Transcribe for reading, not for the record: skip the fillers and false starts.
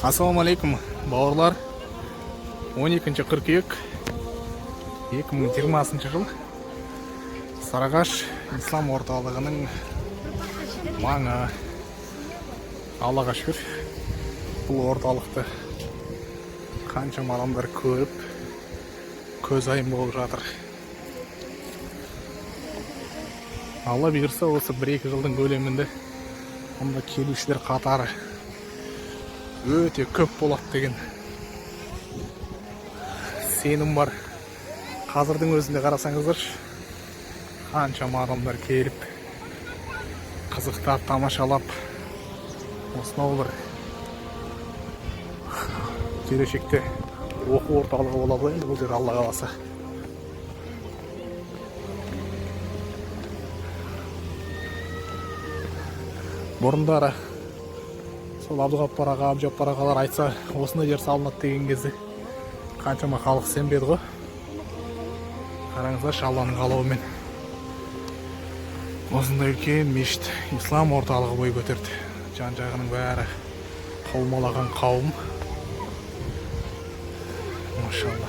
Ассалаумалейкум, бауырлар. 12 қыркүйек 2020 жыл Сарыағаш ислам орталығының маңы. Аллаға шүкір, бұл орталықты қаншама адамдар көріп, көзайым болып жатыр. Алла бұйырса, осы 1-2 жылдың көлемінде мұнда келушілер қатары өте көп болады деген сенім бар. Қазірдің өзінде қарасаңыздар, қаншама адамдар келіп, қызықтап, тамашалап, осынау бір келешекте оқу орталығы бола ғой, бұл жер Алла қаласа. Бұрындары сол Абдуғаппар аға, Абдужаппар ағалар айтса, осындай жер салынады деген кезде қаншама халық сенбеді ғой. Қараңыздаршы, Алланың қалауымен осындай үлкен мешіт, ислам орталығы бой көтерді. Жан-жағының бәрі қаумалаған қауым. Машалла.